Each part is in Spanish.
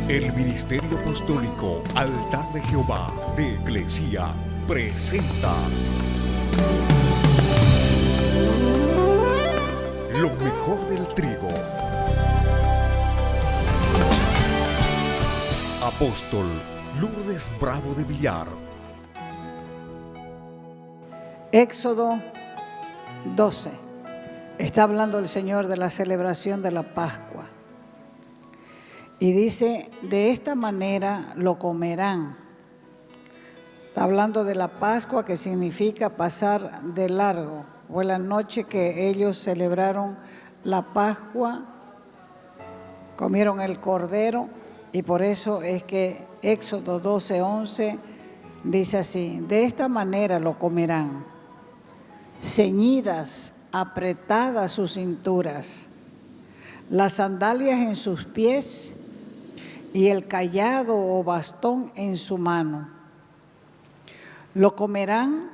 El Ministerio Apostólico Altar de Jehová de Eclesia presenta lo mejor del trigo. Apóstol Lourdes Bravo de Villar. Éxodo 12. Está hablando el Señor de la celebración de la Pascua. Y dice, de esta manera lo comerán. Está hablando de la Pascua, que significa pasar de largo. Fue la noche que ellos celebraron la Pascua, comieron el cordero, y por eso es que Éxodo 12:11 dice así, de esta manera lo comerán, ceñidas, apretadas sus cinturas, las sandalias en sus pies y el cayado o bastón en su mano. Lo comerán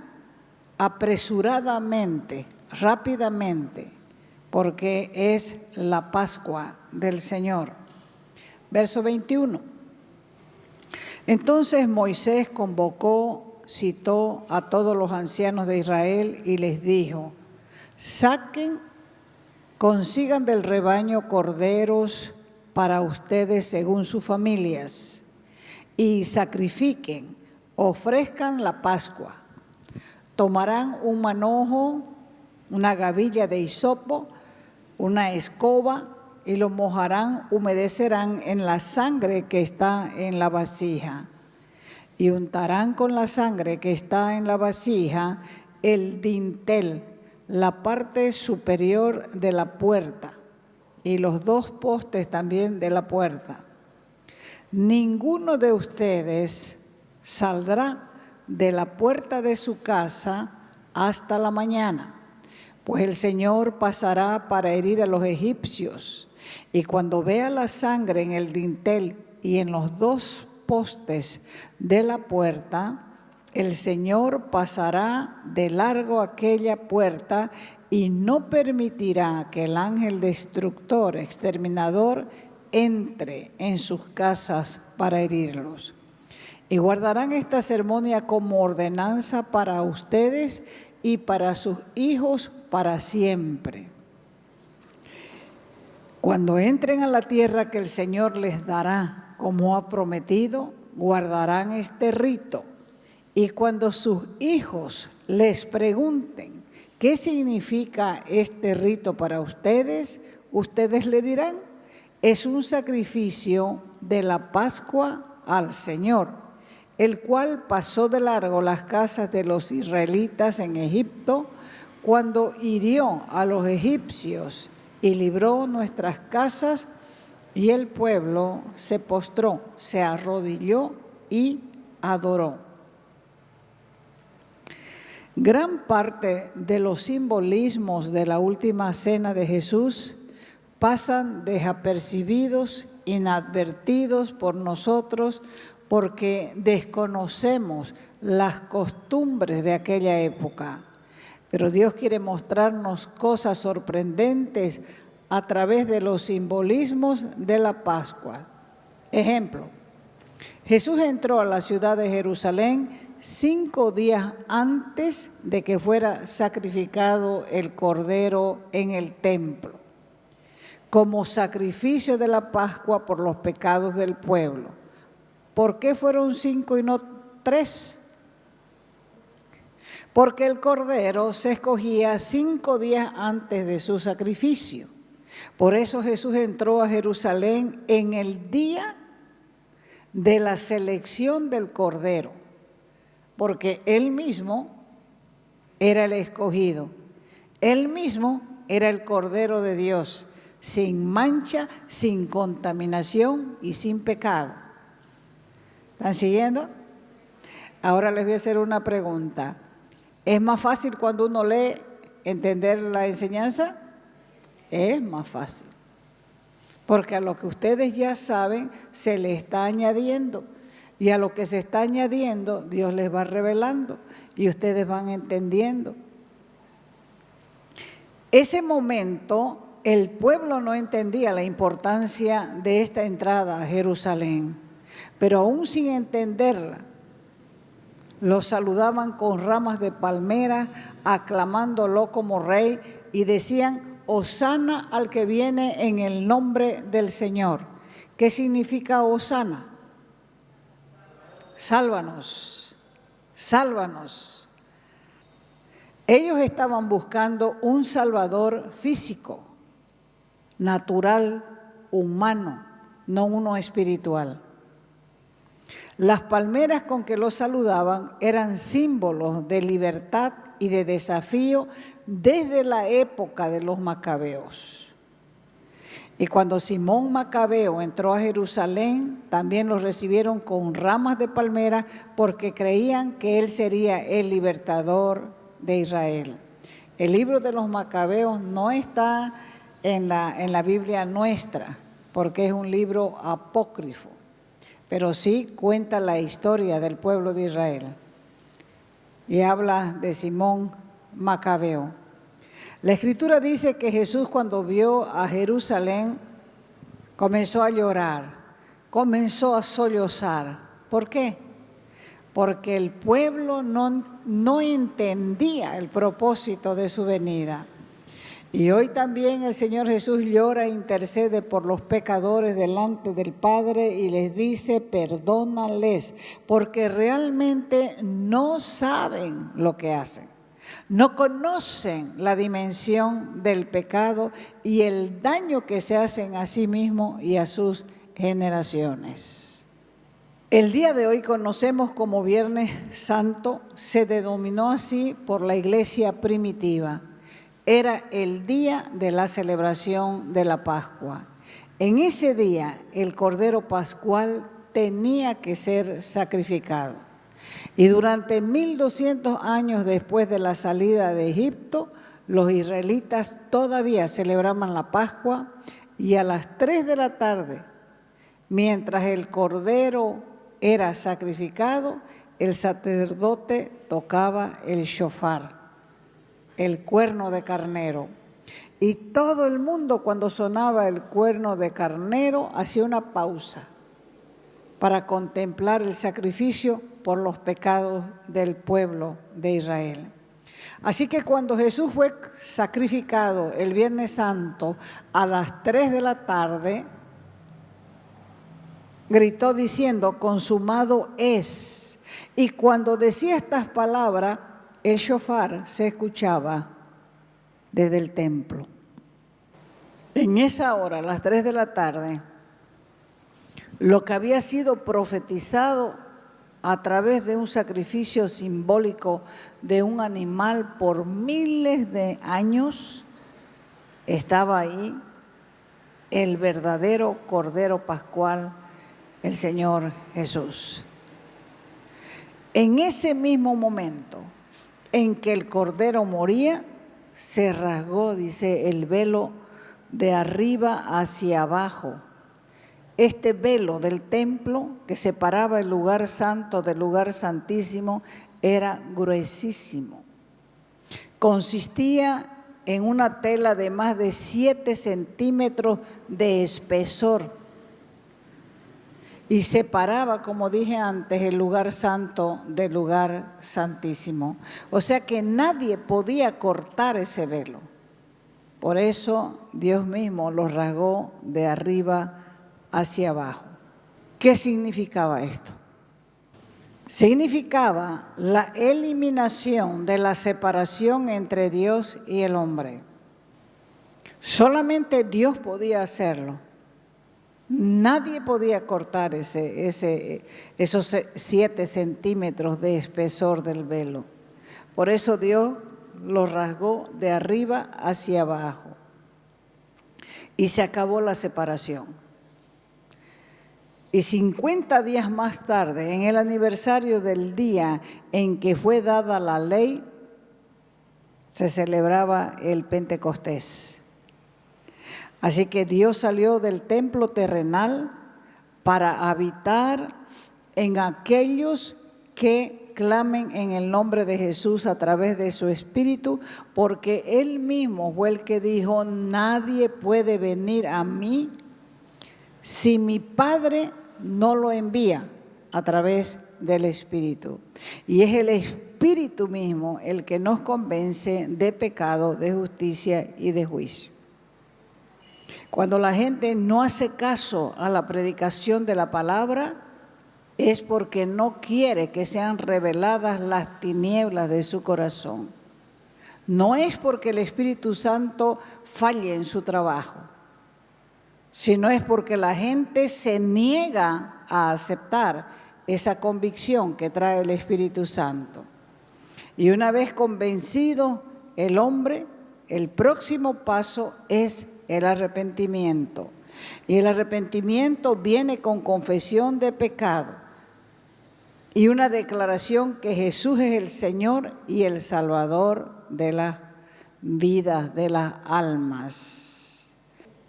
apresuradamente, rápidamente, porque es la Pascua del Señor. Verso 21. Entonces Moisés citó a todos los ancianos de Israel y les dijo, consigan del rebaño corderos para ustedes según sus familias, y sacrifiquen, ofrezcan la Pascua. Tomarán un manojo, una gavilla de hisopo, una escoba, y lo mojarán, humedecerán en la sangre que está en la vasija. Y untarán con la sangre que está en la vasija el dintel, la parte superior de la puerta, y los dos postes también de la puerta. Ninguno de ustedes saldrá de la puerta de su casa hasta la mañana, pues el Señor pasará para herir a los egipcios. Y cuando vea la sangre en el dintel y en los dos postes de la puerta, el Señor pasará de largo aquella puerta y no permitirá que el ángel destructor, exterminador, entre en sus casas para herirlos. Y guardarán esta ceremonia como ordenanza para ustedes y para sus hijos para siempre. Cuando entren a la tierra que el Señor les dará, como ha prometido, guardarán este rito. Y cuando sus hijos les pregunten qué significa este rito para ustedes, ustedes le dirán, es un sacrificio de la Pascua al Señor, el cual pasó de largo las casas de los israelitas en Egipto cuando hirió a los egipcios y libró nuestras casas, y el pueblo se postró, se arrodilló y adoró. Gran parte de los simbolismos de la última cena de Jesús pasan desapercibidos, inadvertidos por nosotros, porque desconocemos las costumbres de aquella época. Pero Dios quiere mostrarnos cosas sorprendentes a través de los simbolismos de la Pascua. Ejemplo, Jesús entró a la ciudad de Jerusalén 5 días antes de que fuera sacrificado el cordero en el templo, como sacrificio de la Pascua por los pecados del pueblo. ¿Por qué fueron 5 y no 3? Porque el cordero se escogía 5 días antes de su sacrificio. Por eso Jesús entró a Jerusalén en el día de la selección del cordero, porque él mismo era el escogido, él mismo era el Cordero de Dios, sin mancha, sin contaminación y sin pecado. ¿Están siguiendo? Ahora les voy a hacer una pregunta. ¿Es más fácil cuando uno lee entender la enseñanza? Es más fácil, porque a lo que ustedes ya saben se le está añadiendo, y a lo que se está añadiendo Dios les va revelando y ustedes van entendiendo. Ese momento el pueblo no entendía la importancia de esta entrada a Jerusalén, pero aún sin entenderla, lo saludaban con ramas de palmera, aclamándolo como rey y decían: Hosana al que viene en el nombre del Señor. ¿Qué significa Hosana? Sálvanos, sálvanos. Ellos estaban buscando un Salvador físico, natural, humano, no uno espiritual. Las palmeras con que los saludaban eran símbolos de libertad y de desafío desde la época de los macabeos. Y cuando Simón Macabeo entró a Jerusalén, también lo recibieron con ramas de palmera porque creían que él sería el libertador de Israel. El libro de los Macabeos no está en la Biblia nuestra, porque es un libro apócrifo, pero sí cuenta la historia del pueblo de Israel y habla de Simón Macabeo. La Escritura dice que Jesús, cuando vio a Jerusalén, comenzó a llorar, comenzó a sollozar. ¿Por qué? Porque el pueblo no entendía el propósito de su venida. Y hoy también el Señor Jesús llora e intercede por los pecadores delante del Padre y les dice: perdónales, porque realmente no saben lo que hacen. No conocen la dimensión del pecado y el daño que se hacen a sí mismos y a sus generaciones. El día de hoy conocemos como Viernes Santo, se denominó así por la iglesia primitiva. Era el día de la celebración de la Pascua. En ese día el Cordero Pascual tenía que ser sacrificado. Y durante 1200 años después de la salida de Egipto, los israelitas todavía celebraban la Pascua y a las 3 de la tarde, mientras el Cordero era sacrificado, el sacerdote tocaba el shofar, el cuerno de carnero. Y todo el mundo, cuando sonaba el cuerno de carnero, hacía una pausa para contemplar el sacrificio por los pecados del pueblo de Israel. Así que cuando Jesús fue sacrificado el Viernes Santo a las 3 de la tarde, gritó diciendo: consumado es. Y cuando decía estas palabras, el shofar se escuchaba desde el templo. En esa hora, a las 3 de la tarde, lo que había sido profetizado a través de un sacrificio simbólico de un animal por miles de años, estaba ahí el verdadero Cordero Pascual, el Señor Jesús. En ese mismo momento en que el Cordero moría, se rasgó, dice, el velo de arriba hacia abajo. Este velo del templo que separaba el lugar santo del lugar santísimo era gruesísimo. Consistía en una tela de más de 7 centímetros de espesor y separaba, como dije antes, el lugar santo del lugar santísimo. O sea que nadie podía cortar ese velo. Por eso Dios mismo lo rasgó de arriba hacia abajo. ¿Qué significaba esto? Significaba la eliminación de la separación entre Dios y el hombre. Solamente Dios podía hacerlo. Nadie podía cortar esos 7 centímetros de espesor del velo. Por eso Dios lo rasgó de arriba hacia abajo. Y se acabó la separación. Y 50 días más tarde, en el aniversario del día en que fue dada la ley, se celebraba el Pentecostés. Así que Dios salió del templo terrenal para habitar en aquellos que clamen en el nombre de Jesús a través de su Espíritu, porque Él mismo fue el que dijo: nadie puede venir a mí si mi Padre no lo envía a través del Espíritu. Y es el Espíritu mismo el que nos convence de pecado, de justicia y de juicio. Cuando la gente no hace caso a la predicación de la palabra, es porque no quiere que sean reveladas las tinieblas de su corazón. No es porque el Espíritu Santo falle en su trabajo, sino es porque la gente se niega a aceptar esa convicción que trae el Espíritu Santo. Y una vez convencido el hombre, el próximo paso es el arrepentimiento. Y el arrepentimiento viene con confesión de pecado y una declaración que Jesús es el Señor y el Salvador de las vidas, de las almas.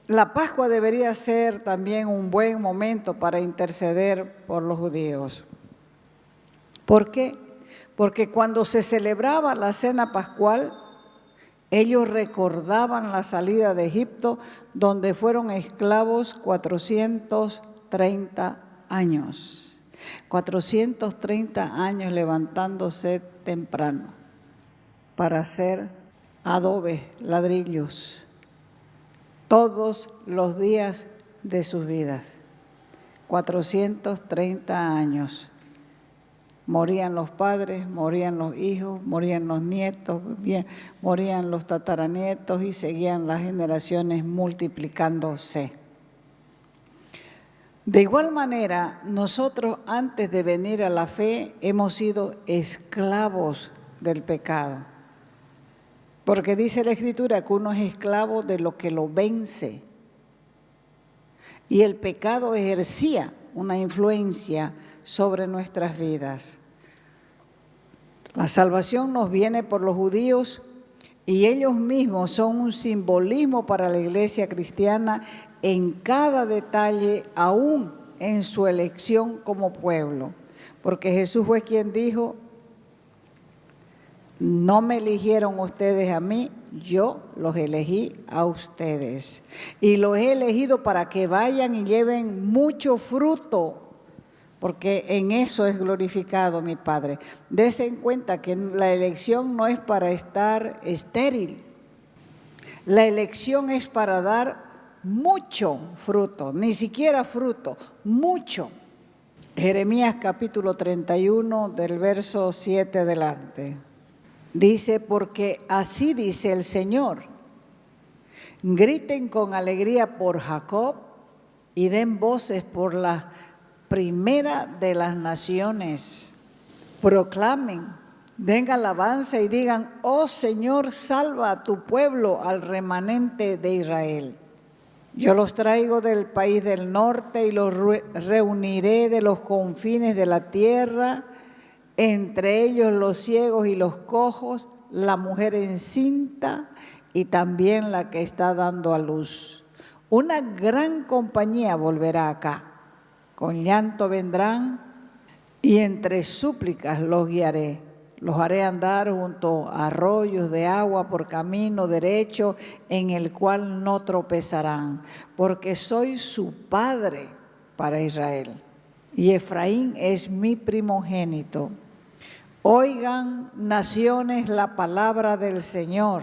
La Pascua debería ser también un buen momento para interceder por los judíos. ¿Por qué? Porque cuando se celebraba la cena pascual, ellos recordaban la salida de Egipto, donde fueron esclavos 430 años. 430 años levantándose temprano para hacer adobes, ladrillos, todos los días de sus vidas. 430 años. Morían los padres, morían los hijos, morían los nietos, morían los tataranietos y seguían las generaciones multiplicándose. De igual manera, nosotros antes de venir a la fe hemos sido esclavos del pecado. Porque dice la Escritura que uno es esclavo de lo que lo vence. Y el pecado ejercía una influencia sobre nuestras vidas. La salvación nos viene por los judíos y ellos mismos son un simbolismo para la iglesia cristiana en cada detalle, aún en su elección como pueblo. Porque Jesús fue quien dijo: no me eligieron ustedes a mí, yo los elegí a ustedes. Y los he elegido para que vayan y lleven mucho fruto, porque en eso es glorificado mi Padre. Dese en cuenta que la elección no es para estar estéril. La elección es para dar mucho fruto, ni siquiera fruto, mucho. Jeremías capítulo 31 del verso 7 adelante. Dice: porque así dice el Señor, griten con alegría por Jacob y den voces por la primera de las naciones. Proclamen, den alabanza y digan: oh Señor, salva a tu pueblo, al remanente de Israel. Yo los traigo del país del norte y los reuniré de los confines de la tierra, entre ellos los ciegos y los cojos, la mujer encinta y también la que está dando a luz. Una gran compañía volverá acá. Con llanto vendrán y entre súplicas los guiaré. Los haré andar junto a arroyos de agua por camino derecho en el cual no tropezarán, porque soy su padre para Israel. Y Efraín es mi primogénito. Oigan, naciones, la palabra del Señor.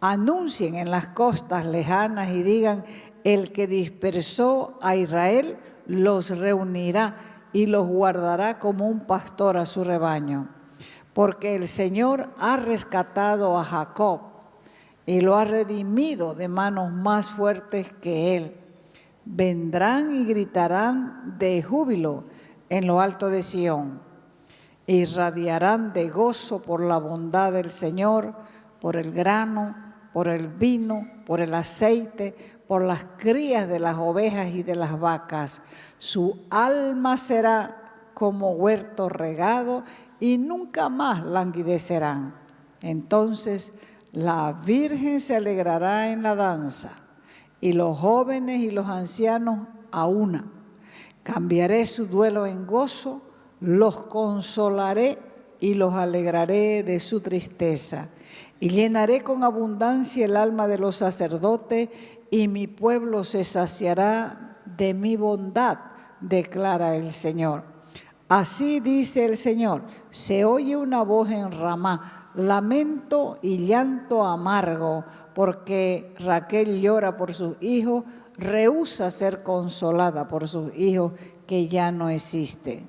Anuncien en las costas lejanas y digan: el que dispersó a Israel los reunirá y los guardará como un pastor a su rebaño. Porque el Señor ha rescatado a Jacob y lo ha redimido de manos más fuertes que él. Vendrán y gritarán de júbilo en lo alto de Sión. Irradiarán de gozo por la bondad del Señor, por el grano, por el vino, por el aceite, por las crías de las ovejas y de las vacas. Su alma será como huerto regado y nunca más languidecerán. Entonces la Virgen se alegrará en la danza, y los jóvenes y los ancianos a una. Cambiaré su duelo en gozo, los consolaré y los alegraré de su tristeza. Y llenaré con abundancia el alma de los sacerdotes, y mi pueblo se saciará de mi bondad, declara el Señor. Así dice el Señor: se oye una voz en Ramá, lamento y llanto amargo, porque Raquel llora por sus hijos, rehúsa ser consolada por sus hijos que ya no existen.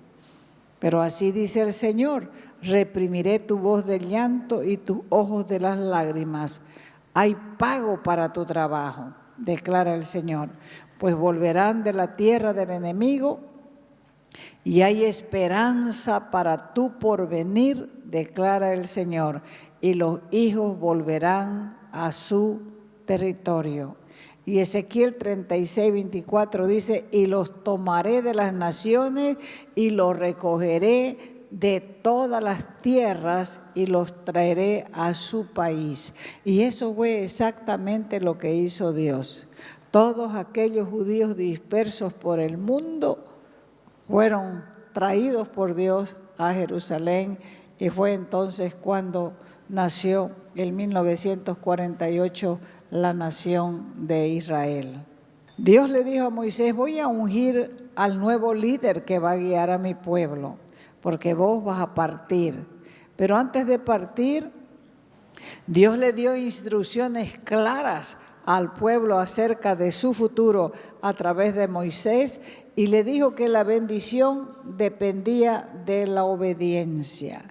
Pero así dice el Señor: reprimiré tu voz del llanto y tus ojos de las lágrimas. Hay pago para tu trabajo, declara el Señor, pues volverán de la tierra del enemigo y hay esperanza para tu porvenir, declara el Señor, y los hijos volverán a su territorio. Y Ezequiel 36, 24 dice: y los tomaré de las naciones y los recogeré de todas las tierras y los traeré a su país. Y eso fue exactamente lo que hizo Dios. Todos aquellos judíos dispersos por el mundo fueron traídos por Dios a Jerusalén, y fue entonces cuando nació en 1948 la nación de Israel. Dios le dijo a Moisés: voy a ungir al nuevo líder que va a guiar a mi pueblo, porque vos vas a partir. Pero antes de partir, Dios le dio instrucciones claras al pueblo acerca de su futuro a través de Moisés, y le dijo que la bendición dependía de la obediencia.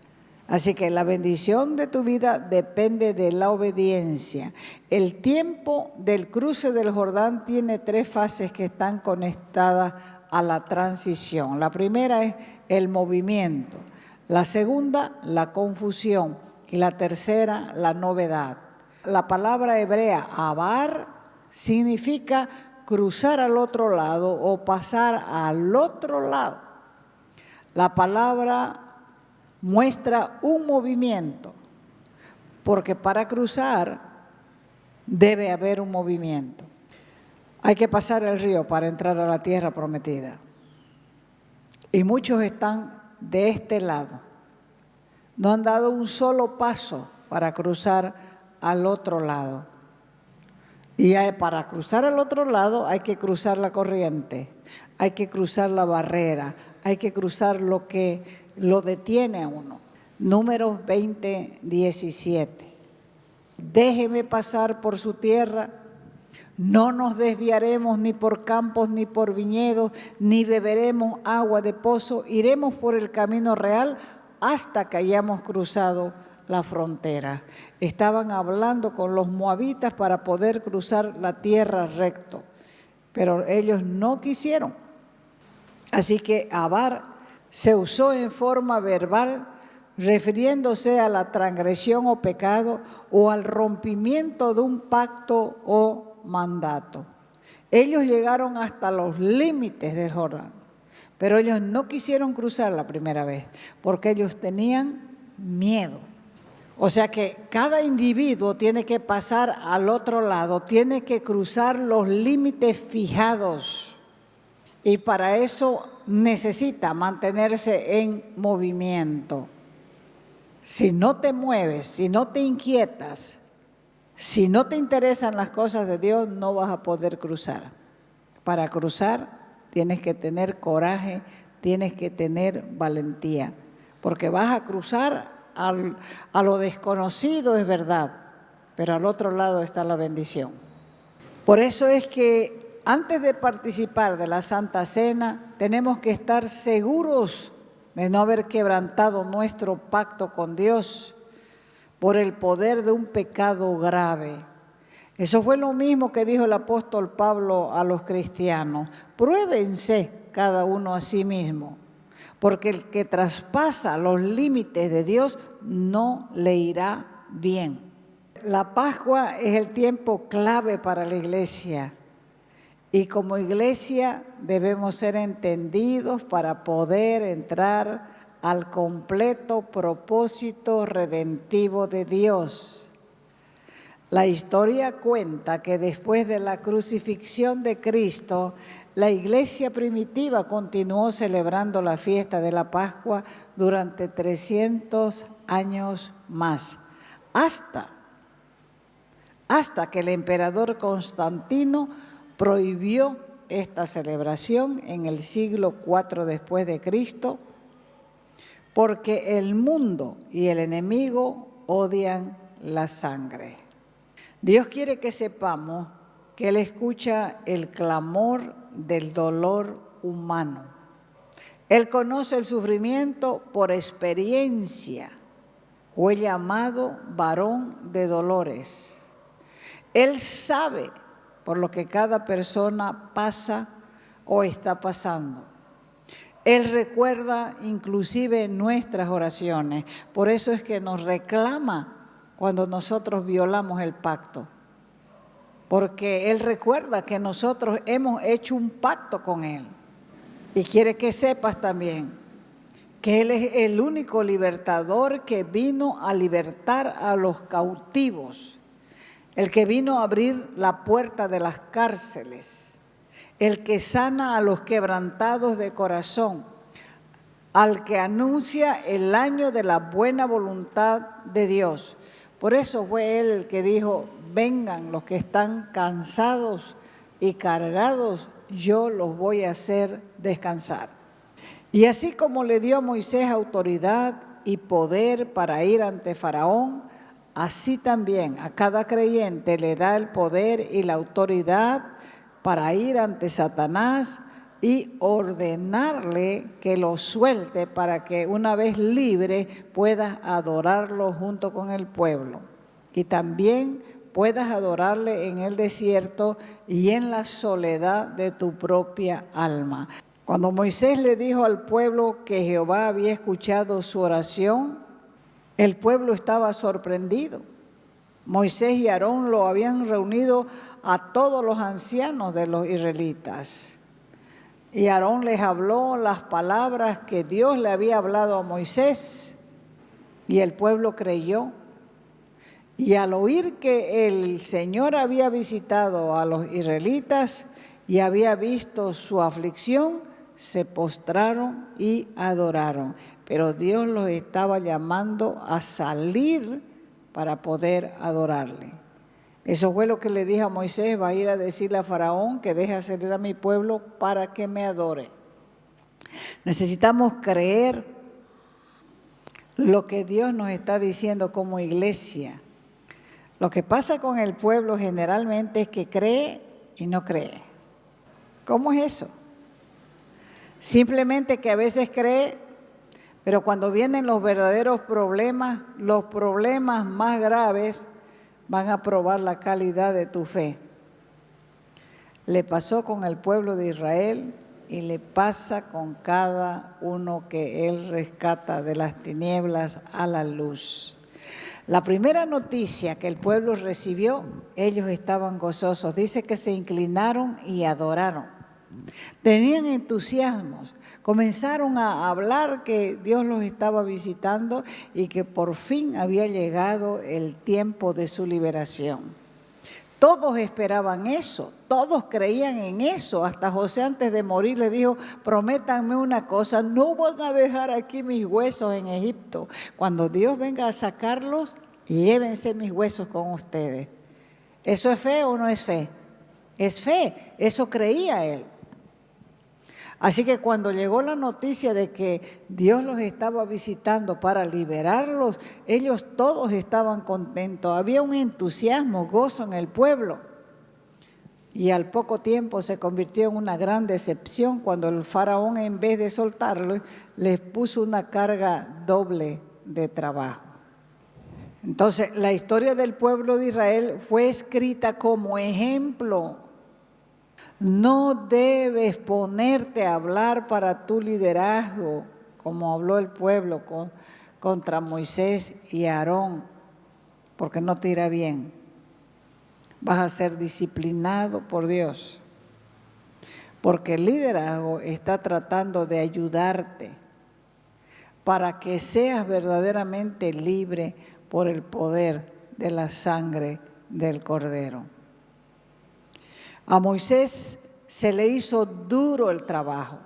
Así que la bendición de tu vida depende de la obediencia. El tiempo del cruce del Jordán tiene 3 fases que están conectadas a la transición. La primera es el movimiento, la segunda la confusión y la tercera la novedad. La palabra hebrea abar significa cruzar al otro lado o pasar al otro lado. La palabra muestra un movimiento, porque para cruzar debe haber un movimiento. Hay que pasar el río para entrar a la tierra prometida. Y muchos están de este lado. No han dado un solo paso para cruzar al otro lado. Y para cruzar al otro lado hay que cruzar la corriente, hay que cruzar la barrera, hay que cruzar lo que lo detiene a uno. Números 20, 17. Déjeme pasar por su tierra, no nos desviaremos ni por campos ni por viñedos, ni beberemos agua de pozo, iremos por el camino real hasta que hayamos cruzado la frontera. Estaban hablando con los moabitas para poder cruzar la tierra recto, pero ellos no quisieron. Así que abar se usó en forma verbal, refiriéndose a la transgresión o pecado o al rompimiento de un pacto o mandato. Ellos llegaron hasta los límites del Jordán, pero ellos no quisieron cruzar la primera vez porque ellos tenían miedo. O sea que cada individuo tiene que pasar al otro lado, tiene que cruzar los límites fijados, y para eso necesita mantenerse en movimiento. Si no te mueves, si no te inquietas, si no te interesan las cosas de Dios, no vas a poder cruzar. Para cruzar tienes que tener coraje, tienes que tener valentía, porque vas a cruzar a lo desconocido, es verdad, pero al otro lado está la bendición. Por eso es que antes de participar de la Santa Cena, tenemos que estar seguros de no haber quebrantado nuestro pacto con Dios por el poder de un pecado grave. Eso fue lo mismo que dijo el apóstol Pablo a los cristianos: pruébense cada uno a sí mismo, porque el que traspasa los límites de Dios no le irá bien. La Pascua es el tiempo clave para la iglesia. Y como iglesia debemos ser entendidos para poder entrar al completo propósito redentivo de Dios. La historia cuenta que después de la crucifixión de Cristo, la iglesia primitiva continuó celebrando la fiesta de la Pascua durante 300 años más, hasta que el emperador Constantino prohibió esta celebración en el siglo IV después de Cristo, porque el mundo y el enemigo odian la sangre. Dios quiere que sepamos que Él escucha el clamor del dolor humano. Él conoce el sufrimiento por experiencia. Fue llamado varón de dolores. Él sabe por lo que cada persona pasa o está pasando. Él recuerda inclusive nuestras oraciones. Por eso es que nos reclama cuando nosotros violamos el pacto. Porque Él recuerda que nosotros hemos hecho un pacto con Él. Y quiere que sepas también que Él es el único libertador que vino a libertar a los cautivos. El que vino a abrir la puerta de las cárceles. El que sana a los quebrantados de corazón. Al que anuncia el año de la buena voluntad de Dios. Por eso fue Él el que dijo, vengan los que están cansados y cargados, yo los voy a hacer descansar. Y así como le dio a Moisés autoridad y poder para ir ante Faraón, así también a cada creyente le da el poder y la autoridad para ir ante Satanás y ordenarle que lo suelte para que una vez libre puedas adorarlo junto con el pueblo. Y también puedas adorarle en el desierto y en la soledad de tu propia alma. Cuando Moisés le dijo al pueblo que Jehová había escuchado su oración, el pueblo estaba sorprendido. Moisés y Aarón lo habían reunido a todos los ancianos de los israelitas. Y Aarón les habló las palabras que Dios le había hablado a Moisés. Y el pueblo creyó. Y al oír que el Señor había visitado a los israelitas y había visto su aflicción, se postraron y adoraron. Pero Dios los estaba llamando a salir para poder adorarle. Eso fue lo que le dije a Moisés, va a ir a decirle a Faraón que deje salir a mi pueblo para que me adore. Necesitamos creer lo que Dios nos está diciendo como iglesia. Lo que pasa con el pueblo generalmente es que cree y no cree. ¿Cómo es eso? Simplemente que a veces cree, pero cuando vienen los verdaderos problemas, los problemas más graves, van a probar la calidad de tu fe. Le pasó con el pueblo de Israel y le pasa con cada uno que Él rescata de las tinieblas a la luz. La primera noticia que el pueblo recibió, ellos estaban gozosos. Dice que se inclinaron y adoraron. Tenían entusiasmos. Comenzaron a hablar que Dios los estaba visitando y que por fin había llegado el tiempo de su liberación. Todos esperaban eso, todos creían en eso. Hasta José antes de morir le dijo, prométanme una cosa, no van a dejar aquí mis huesos en Egipto. Cuando Dios venga a sacarlos, llévense mis huesos con ustedes. ¿Eso es fe o no es fe? Es fe, eso creía él. Así que cuando llegó la noticia de que Dios los estaba visitando para liberarlos, ellos todos estaban contentos. Había un entusiasmo, gozo en el pueblo. Y al poco tiempo se convirtió en una gran decepción cuando el faraón, en vez de soltarlos, les puso una carga doble de trabajo. Entonces, la historia del pueblo de Israel fue escrita como ejemplo. No debes ponerte a hablar para tu liderazgo, como habló el pueblo contra Moisés y Aarón, porque no te irá bien. Vas a ser disciplinado por Dios, porque el liderazgo está tratando de ayudarte para que seas verdaderamente libre por el poder de la sangre del Cordero. A Moisés se le hizo duro el trabajo,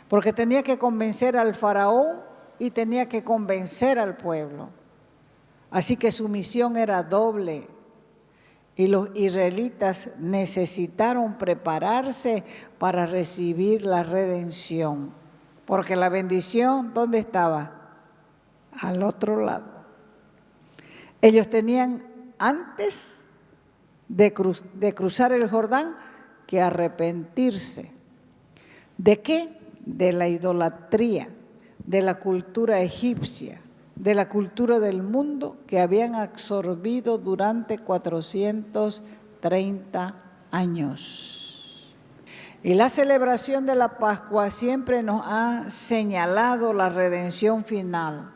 porque tenía que convencer al faraón y tenía que convencer al pueblo. Así que su misión era doble y los israelitas necesitaron prepararse para recibir la redención, porque la bendición, ¿dónde estaba? Al otro lado. Ellos tenían antes de cruzar el Jordán que arrepentirse. ¿De qué? De la idolatría, de la cultura egipcia, de la cultura del mundo que habían absorbido durante 430 años. Y la celebración de la Pascua siempre nos ha señalado la redención final.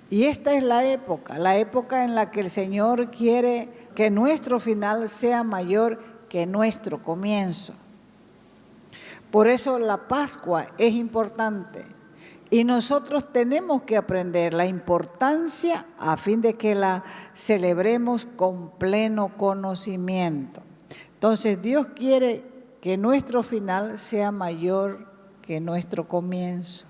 Y esta es la época en la que el Señor quiere que nuestro final sea mayor que nuestro comienzo. Por eso la Pascua es importante y nosotros tenemos que aprender la importancia a fin de que la celebremos con pleno conocimiento. Entonces Dios quiere que nuestro final sea mayor que nuestro comienzo.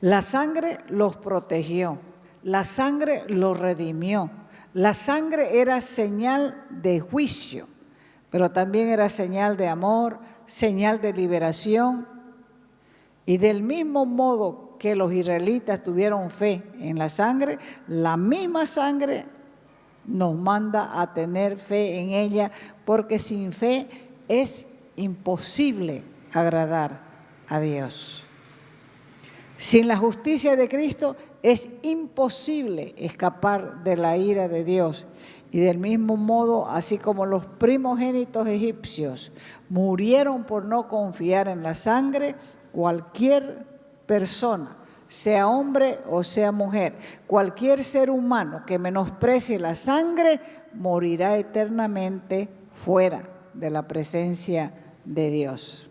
La sangre los protegió, la sangre los redimió, la sangre era señal de juicio, pero también era señal de amor, señal de liberación. Y del mismo modo que los israelitas tuvieron fe en la sangre, la misma sangre nos manda a tener fe en ella, porque sin fe es imposible agradar a Dios. Sin la justicia de Cristo es imposible escapar de la ira de Dios. Y del mismo modo, así como los primogénitos egipcios murieron por no confiar en la sangre, cualquier persona, sea hombre o sea mujer, cualquier ser humano que menosprecie la sangre, morirá eternamente fuera de la presencia de Dios.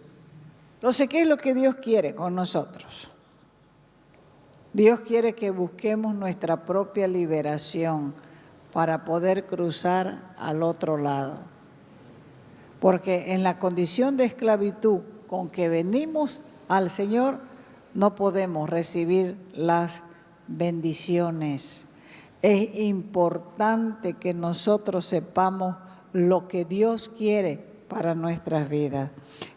Entonces, ¿qué es lo que Dios quiere con nosotros? Dios quiere que busquemos nuestra propia liberación para poder cruzar al otro lado. Porque en la condición de esclavitud con que venimos al Señor, no podemos recibir las bendiciones. Es importante que nosotros sepamos lo que Dios quiere para nuestras vidas.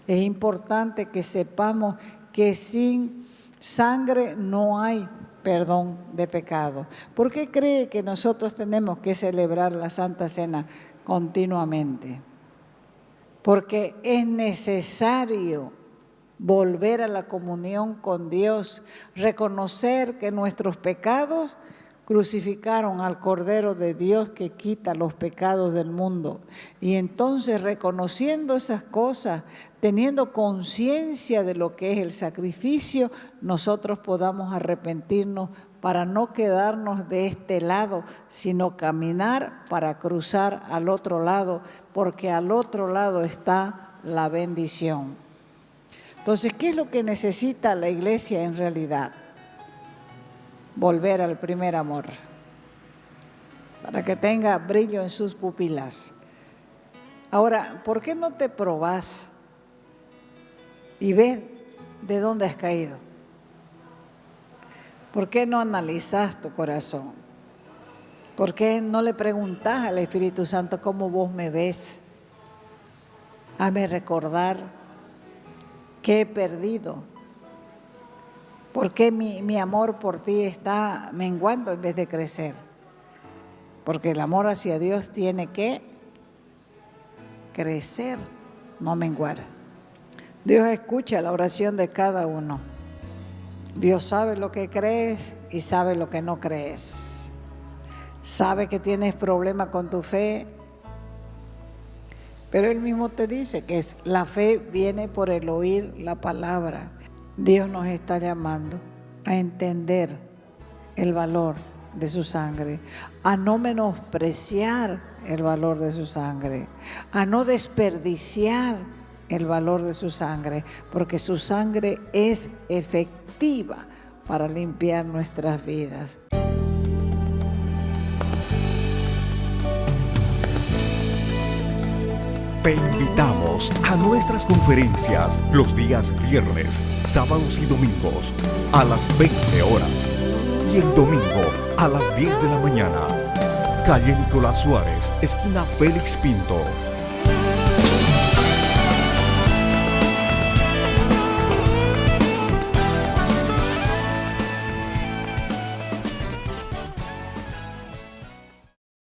Es importante que sepamos que sin sangre no hay perdón de pecado. ¿Por qué cree que nosotros tenemos que celebrar la Santa Cena continuamente? Porque es necesario volver a la comunión con Dios, reconocer que nuestros pecados crucificaron al Cordero de Dios que quita los pecados del mundo. Y entonces, reconociendo esas cosas, teniendo conciencia de lo que es el sacrificio, nosotros podamos arrepentirnos para no quedarnos de este lado, sino caminar para cruzar al otro lado, porque al otro lado está la bendición. Entonces, ¿qué es lo que necesita la iglesia en realidad? Volver al primer amor, para que tenga brillo en sus pupilas. Ahora, ¿por qué no te probás y ves de dónde has caído? ¿Por qué no analizás tu corazón? ¿Por qué no le preguntás al Espíritu Santo cómo vos me ves? Hazme recordar que he perdido. ¿Por qué mi amor por ti está menguando en vez de crecer? Porque el amor hacia Dios tiene que crecer, no menguar. Dios escucha la oración de cada uno. Dios sabe lo que crees y sabe lo que no crees. Sabe que tienes problemas con tu fe, pero Él mismo te dice que la fe viene por el oír la palabra. Dios nos está llamando a entender el valor de su sangre, a no menospreciar el valor de su sangre, a no desperdiciar el valor de su sangre, porque su sangre es efectiva para limpiar nuestras vidas. Te invitamos a nuestras conferencias los días viernes, sábados y domingos a las 20 horas y el domingo a las 10 de la mañana. Calle Nicolás Suárez, esquina Félix Pinto,